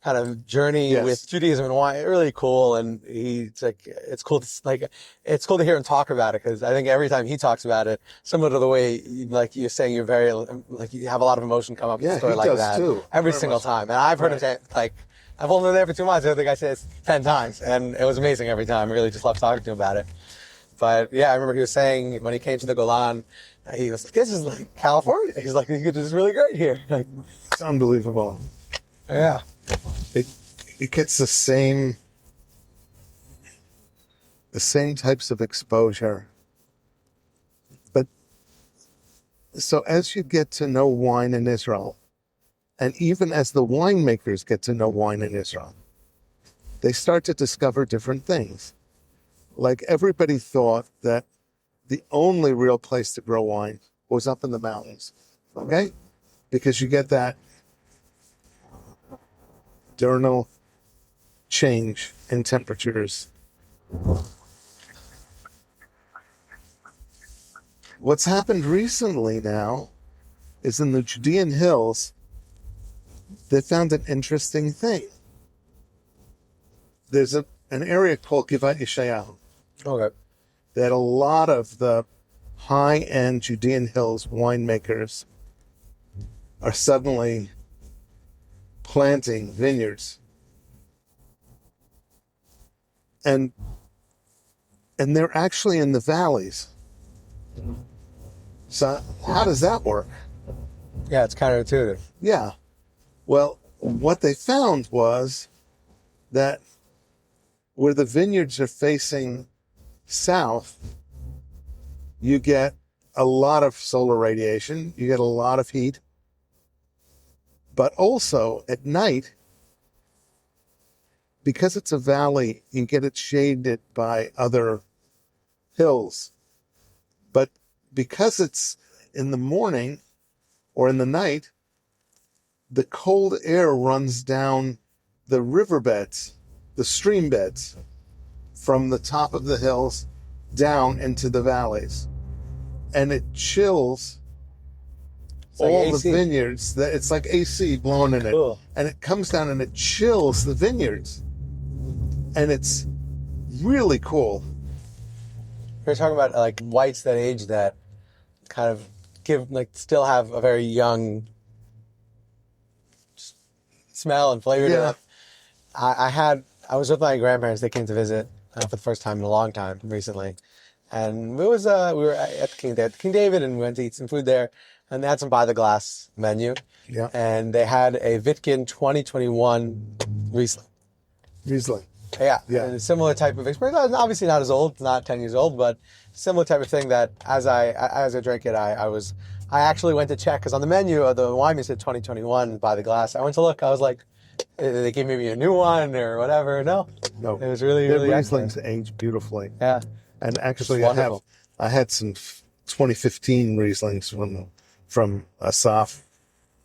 kind of journey with Judaism and wine, really cool. And it's cool to hear him talk about it, because I think every time he talks about it, similar to the way, like you're saying, you're very, like you have a lot of emotion come up in a story like that too. every single time. And I've heard him say, like, I've only been there for 2 months. I think I said it 10 times, and it was amazing every time. I really just loved talking to him about it. But yeah, I remember he was saying when he came to the Golan, he was like, this is like California. He's like, this is really great here. Like, it's unbelievable. Yeah. It gets the same types of exposure. But so as you get to know wine in Israel, and even as the winemakers get to know wine in Israel, they start to discover different things. Like everybody thought that the only real place to grow wine was up in the mountains, okay? Because you get that diurnal change in temperatures. What's happened recently now is in the Judean Hills, they found an interesting thing. There's an area called Gideon. Okay. That a lot of the high-end Judean Hills winemakers are suddenly planting vineyards. And they're actually in the valleys. So how does that work? Yeah, it's counterintuitive. Yeah. Well, what they found was that where the vineyards are facing south, you get a lot of solar radiation, you get a lot of heat, but also at night, because it's a valley, you get it shaded by other hills. But because it's in the morning or in the night, the cold air runs down the riverbeds, the stream beds, from the top of the hills down into the valleys. And it chills all the vineyards. It's like AC blowing in it. And it comes down and it chills the vineyards. And it's really cool. We're talking about like whites that age that kind of still have a very young smell and flavor to them. I was with my grandparents. They came to visit for the first time in a long time recently. And it was, we were at King David, and we went to eat some food there, and they had some by the glass menu. Yeah. And they had a Vitkin 2021 Riesling. Yeah. And a similar type of experience. Obviously not as old, not 10 years old, but similar type of thing that as I drank it, I actually went to check, because on the menu of the wine said 2021 by the glass. I went to look, I was like, they gave me a new one or whatever. No. It was really, really excellent. Rieslings age beautifully. Yeah. And actually I had some 2015 Rieslings from Asaf,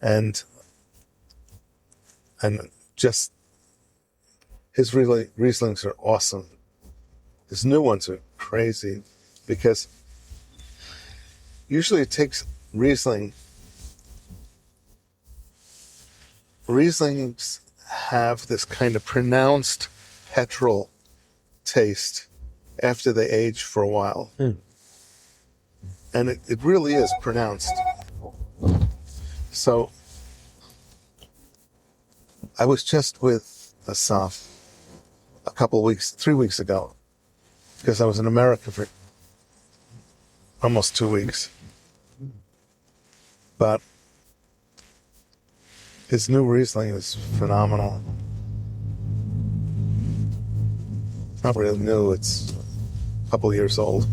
and just his Rieslings are awesome. These new ones are crazy because usually it takes Riesling. Rieslings have this kind of pronounced petrol taste after they age for a while. And it really is pronounced. So I was just with Asaf a couple of weeks, 3 weeks ago, because I was in America for almost 2 weeks. But his new Riesling is phenomenal. It's not really new, it's a couple of years old.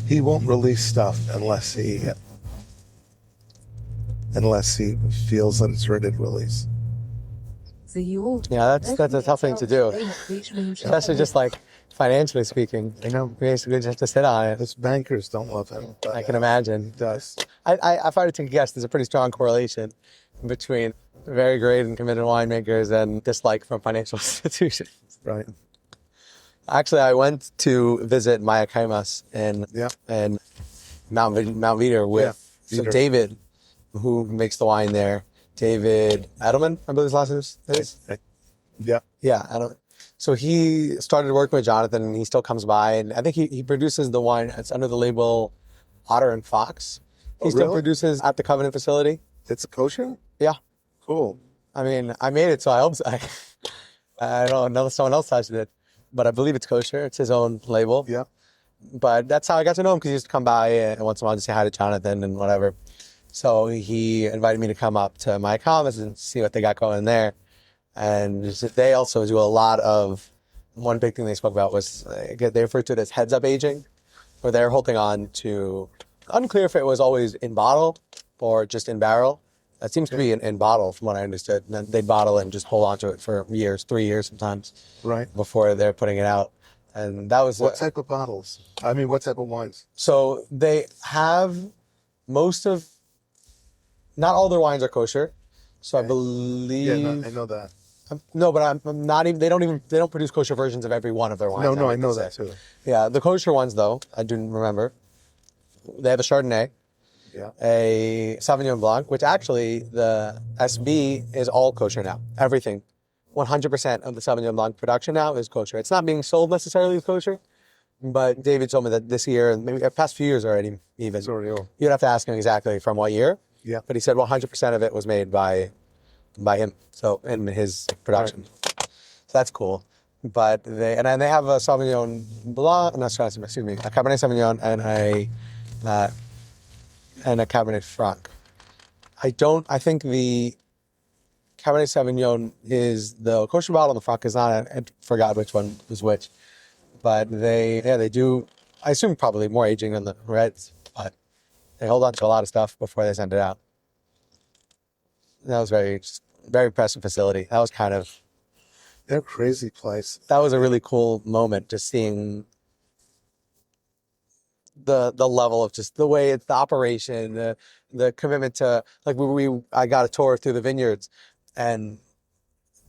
He won't release stuff unless he feels that it's ready to release. Yeah, that's a tough thing to do, especially just like financially speaking. You know, basically just have to sit on it. His bankers don't love him. I can imagine. It does. If I were to guess, there's a pretty strong correlation between very great and committed winemakers and dislike from financial institutions. Right. Actually, I went to visit Maya Kaimas in Mount Veeder with David, who makes the wine there. David Edelman, I believe his last name is. Yeah. Yeah, Edelman. So he started working with Jonathan, and he still comes by, and I think he produces the wine. It's under the label Otter and Fox. He still produces at the Covenant facility. It's a kosher? Yeah. Cool. I mean, I made it, so I hope I don't know if someone else touched it, but I believe it's kosher. It's his own label. Yeah. But that's how I got to know him, because he used to come by once in a while to say hi to Jonathan and whatever. So he invited me to come up to my comments and see what they got going there. And they also do a lot of, one big thing they spoke about was, they referred to it as heads up aging, where they're holding on to, unclear if it was always in bottle or just in barrel. It seems to be in bottle from what I understood. And then they'd bottle and just hold on to it for years, 3 years sometimes. Right. Before they're putting it out. And that was... What type of bottles? I mean, what type of wines? So they have not all their wines are kosher. So I believe... Yeah, no, I know that. No, but I'm not even, they don't produce kosher versions of every one of their wines. No, I know that too. Yeah, the kosher ones though, I do remember. They have a Chardonnay, a Sauvignon Blanc, which actually the SB is all kosher now. Everything. 100% of the Sauvignon Blanc production now is kosher. It's not being sold necessarily as kosher, but David told me that this year, and maybe the past few years already even. It's already old. You'd have to ask him exactly from what year. Yeah. But he said 100% of it was made by him, so in his production. Right. So that's cool. But they have a Sauvignon Blanc, a Cabernet Sauvignon and a Cabernet Franc. I think the Cabernet Sauvignon is the kosher bottle and the Franc is not. I forgot which one was which. But they do, I assume probably more aging than the reds, but they hold on to a lot of stuff before they send it out. That was very impressive facility. That was kind of... They're a crazy place. That was a really cool moment, just seeing the level of just the way it's the operation, the commitment to, like I got a tour through the vineyards, and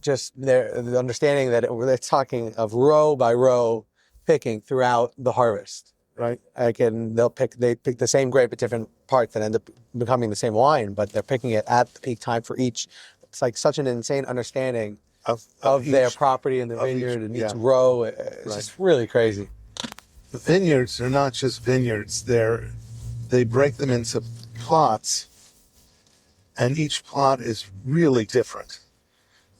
just the understanding that they're talking of row by row picking throughout the harvest, right? Like, and they pick the same grape at different parts that end up becoming the same wine, but they're picking it at the peak time for each. It's like such an insane understanding of their property in the vineyard and each row. It's just really crazy. The vineyards are not just vineyards. They break them into plots, and each plot is really different.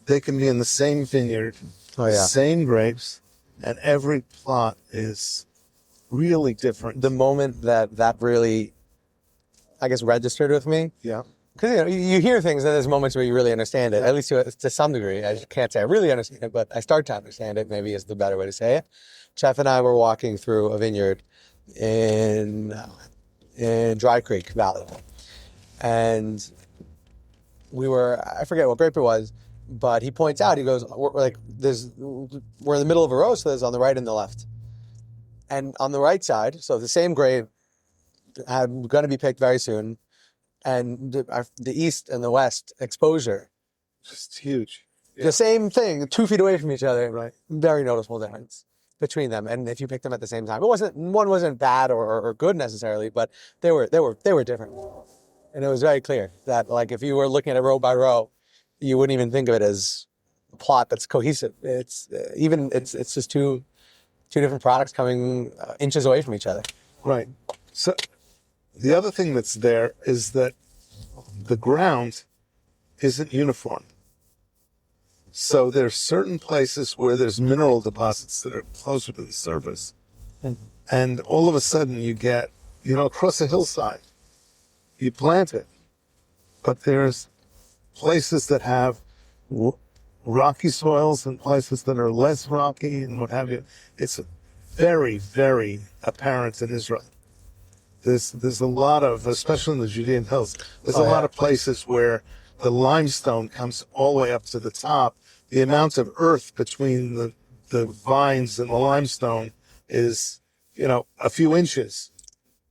They can be in the same vineyard, same grapes, and every plot is really different. The moment that really, I guess, registered with me. Yeah. Because you hear things, and there's moments where you really understand it, at least to some degree. I can't say I really understand it, but I start to understand it, maybe is the better way to say it. Chef and I were walking through a vineyard in Dry Creek Valley. And I forget what grape it was, but he points out, he goes, we're in the middle of a row, so there's on the right and the left. And on the right side, so the same grape, going to be picked very soon, and the east and the west exposure, just huge. The same thing, 2 feet away from each other. Right. Very noticeable difference between them. And if you picked them at the same time, one wasn't bad or good necessarily, but they were different. And it was very clear that, like, if you were looking at it row by row, you wouldn't even think of it as a plot that's cohesive. It's just two different products coming inches away from each other. Right. So the other thing that's there is that the ground isn't uniform. So there's certain places where there's mineral deposits that are closer to the surface. And all of a sudden you get, across a hillside, you plant it, but there's places that have rocky soils and places that are less rocky and what have you. It's very, very apparent in Israel. There's a lot of, especially in the Judean Hills, there's a lot of places where the limestone comes all the way up to the top. The amount of earth between the vines and the limestone is, a few inches.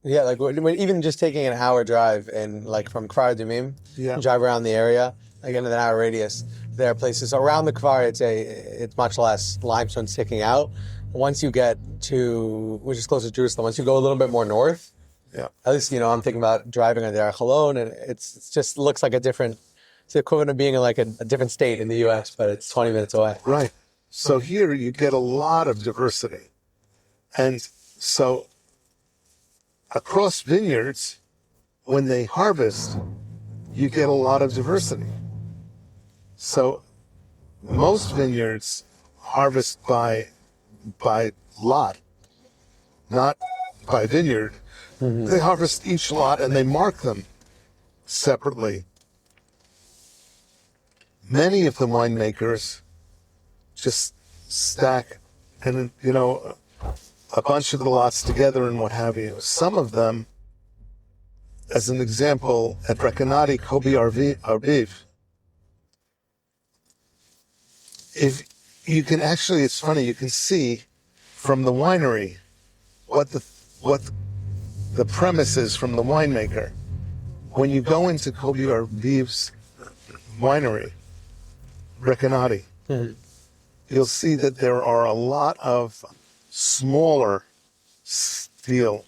Yeah, like even just taking an hour drive and like from Kfar Adumim, drive around the area, again in an hour radius, there are places around the Kfar, it's much less limestone sticking out. Once you get to, which is close to Jerusalem, once you go a little bit more north, at least, I'm thinking about driving on the Archelon, and it's just looks like it's the equivalent of being in like a different state in the U.S., but it's 20 minutes away. Right. So here you get a lot of diversity. And so across vineyards, when they harvest, you get a lot of diversity. So most vineyards harvest by lot, not by vineyard. Mm-hmm. They harvest each lot and they mark them separately. Many of the winemakers just stack and, a bunch of the lots together and what have you. Some of them, as an example, at Rekanati Kobi Arviv, if you can actually, it's funny, you can see from the winery what the premise is from the winemaker. When you go into Kobi Arviv's winery, Rekanati, you'll see that there are a lot of smaller stainless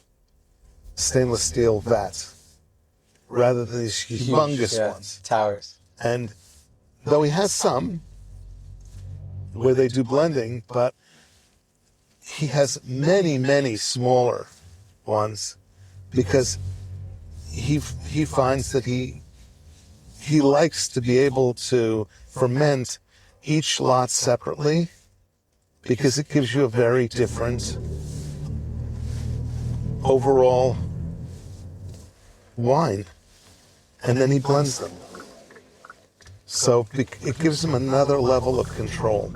steel vats rather than these humongous ones. Towers. And though he has some where they do blending, but he has many, many smaller ones because he finds that he likes to be able to ferment each lot separately because it gives you a very different overall wine. And then he blends them. So it gives him another level of control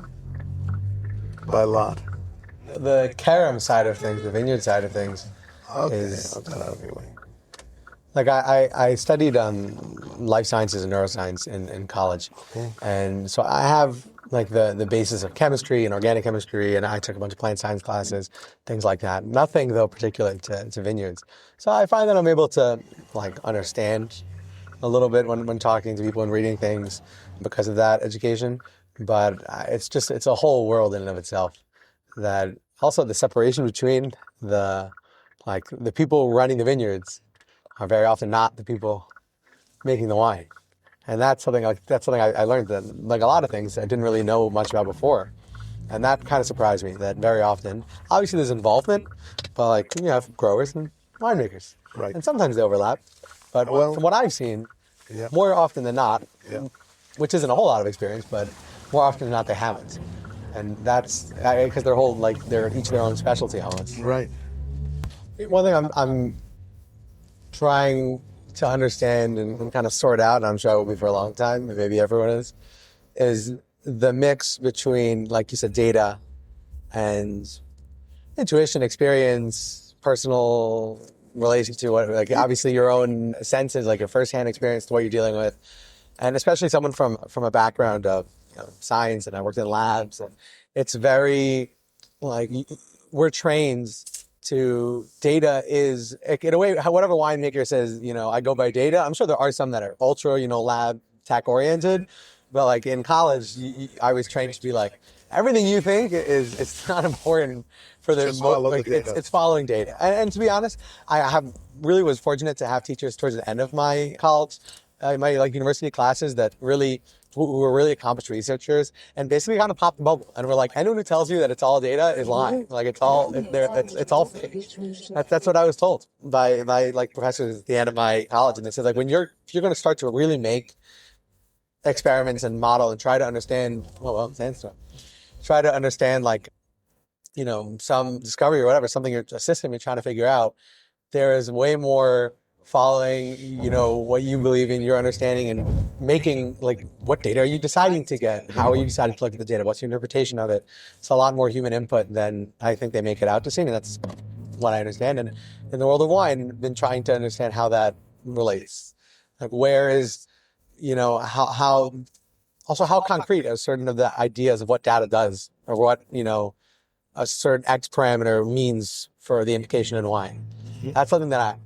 by lot. The Kerem side of things, the vineyard side of things, is... I'll get out of your way. Like I studied life sciences and neuroscience in college, and so I have like the basis of chemistry and organic chemistry, and I took a bunch of plant science classes, things like that. Nothing though particular to vineyards. So I find that I'm able to like understand a little bit when talking to people and reading things because of that education. But it's a whole world in and of itself. That also the separation between the people running the vineyards are very often not the people making the wine. And that's something I learned that, like a lot of things I didn't really know much about before. And that kind of surprised me that very often, obviously there's involvement, but like you have growers and winemakers. Right. And sometimes they overlap. But from what I've seen, more often than not, which isn't a whole lot of experience, but more often than not they haven't. And that's because they're each their own specialty almost. Right. One thing I'm trying to understand and kind of sort out, and I'm sure I will be for a long time, and maybe everyone is the mix between, like you said, data and intuition, experience, personal relation to what, like obviously your own senses, like your firsthand experience to what you're dealing with, and especially someone from a background of science, and I worked in labs, and it's very like we're trained to data is in a way whatever winemaker says, I go by data. I'm sure there are some that are ultra, lab tech oriented, But like in college, I was trained to be like, everything you think it's not important for the it's following data. And to be honest, I really was fortunate to have teachers towards the end of my college, my like university classes that really who were really accomplished researchers and basically kind of popped the bubble and were like, anyone who tells you that it's all data is lying. Like it's all fake. That's what I was told by like professors at the end of my college, and they said like if you're going to start to really make experiments and model and try to understand sandstone, try to understand like some discovery or whatever, a system you're trying to figure out, there is way more following, what you believe in, your understanding, and making, like, what data are you deciding to get? How are you deciding to look at the data? What's your interpretation of it? It's a lot more human input than I think they make it out to seem, and that's what I understand. And in the world of wine, I've been trying to understand how that relates. Like, where is, how concrete are certain of the ideas of what data does, or what, a certain X parameter means for the implication in wine. That's something that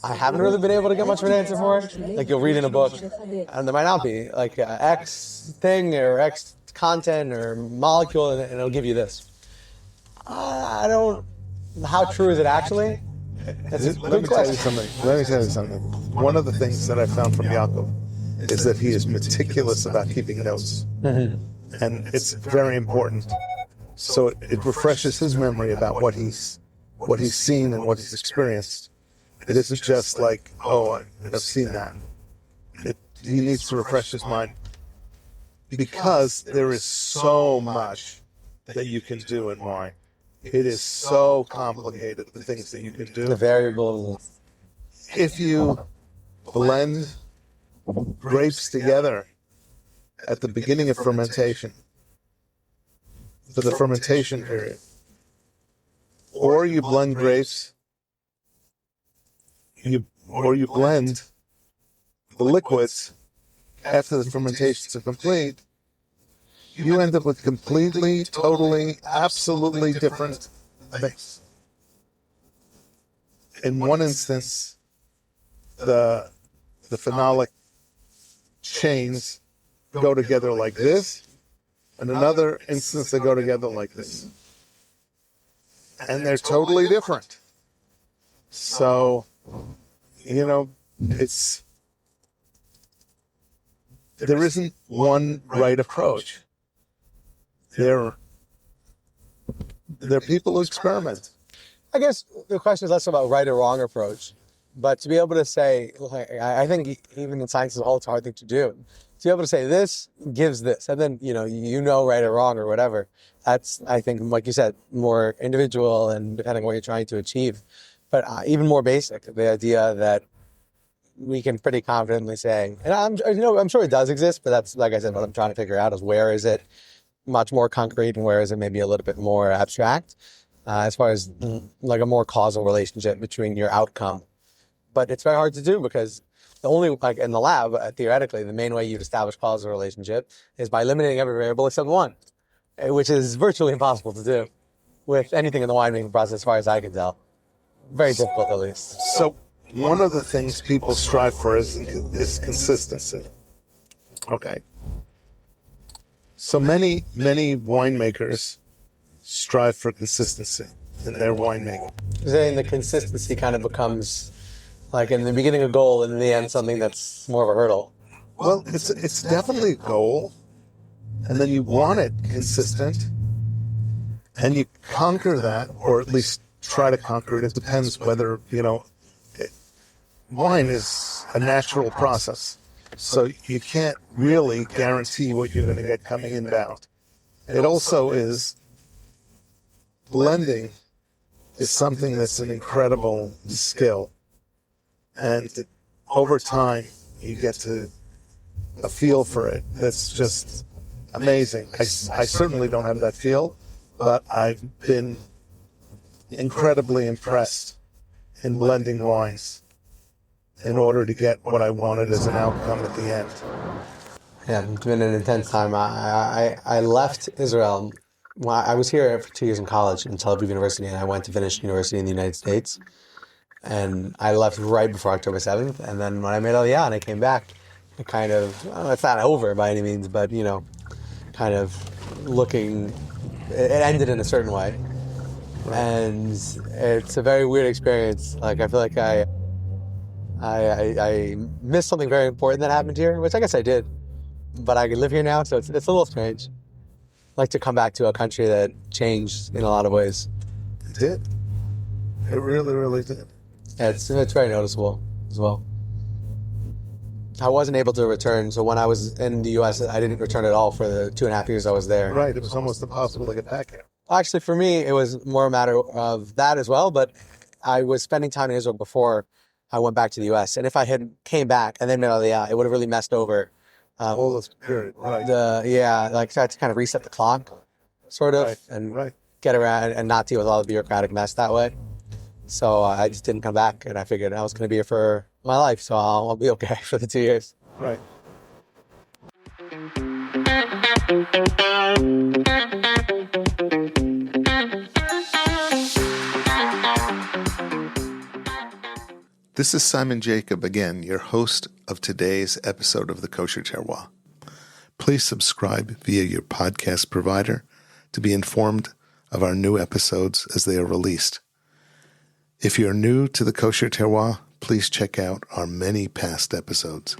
I haven't really been able to get much of an answer for. Like you'll read in a book, and there might not be like X thing or X content or molecule, and it'll give you this. I don't. How true is it actually? Let me tell you something. One of the things that I found from Yaakov is that he is meticulous about keeping notes, and it's very important. So it refreshes his memory about what he's seen and what he's experienced. It isn't just like, I've seen that. He needs to refresh his mind because there is so much that you can do in wine. It is so complicated, the things that you can do. The variables. If you blend grapes together at the beginning of fermentation, for the fermentation period, or you blend grapes, or you blend the liquids after the fermentations are complete, you end up with completely, totally, absolutely different things. In one instance, the phenolic chains go together like this. In another instance, they go together like this. And they're totally different. So, there isn't one right approach. There are people who experiment. I guess the question is less about right or wrong approach, but to be able to say, I think even in science as a whole, it's a hard thing to do. To be able to say this gives this, and then, right or wrong or whatever. That's, I think, like you said, more individual and depending on what you're trying to achieve. But even more basic, the idea that we can pretty confidently say, and I'm sure it does exist, but that's, like I said, what I'm trying to figure out is where is it much more concrete and where is it maybe a little bit more abstract as far as like a more causal relationship between your outcome. But it's very hard to do because the only, like in the lab, theoretically, the main way you'd establish causal relationship is by eliminating every variable except one, which is virtually impossible to do with anything in the winemaking process as far as I can tell. Very difficult, at least. So one of the things people strive for is consistency. Okay. So many winemakers strive for consistency in their winemaking. Saying the consistency kind of becomes like in the beginning a goal and in the end something that's more of a hurdle. Well, it's definitely a goal, and then you want it consistent, and you conquer that, or at least try to conquer it. It depends whether, wine is a natural process. So you can't really guarantee what you're going to get coming inbound. It also is, blending is something that's an incredible skill. And over time, you get to a feel for it that's just amazing. I certainly don't have that feel, but I've been incredibly impressed in blending wines in order to get what I wanted as an outcome at the end. Yeah, it's been an intense time. I left Israel. Well, I was here for 2 years in college in Tel Aviv University, and I went to finish university in the United States. And I left right before October 7th. And then when I made Aliyah and I came back, kind of, it's not over by any means, but, kind of looking, it ended in a certain way. Right. And it's a very weird experience. Like, I feel like I missed something very important that happened here, which I guess I did. But I live here now, so it's a little strange. I like to come back to a country that changed in a lot of ways. It did. It really, really did. It's very noticeable as well. I wasn't able to return, so when I was in the U.S., I didn't return at all for the 2.5 years I was there. Right, it was almost impossible to get back here. Actually, for me, it was more a matter of that as well, but I was spending time in Israel before I went back to the U.S., and if I had came back and then met Aliyah, it would have really messed over all this period, right? So I had to kind of reset the clock, sort of, and get around and not deal with all the bureaucratic mess that way. So I just didn't come back, and I figured I was going to be here for my life, so I'll be okay for the 2 years. Right. This is Simon Jacob again, your host of today's episode of the Kosher Terroir. Please subscribe via your podcast provider to be informed of our new episodes as they are released. If you're new to the Kosher Terroir, please check out our many past episodes.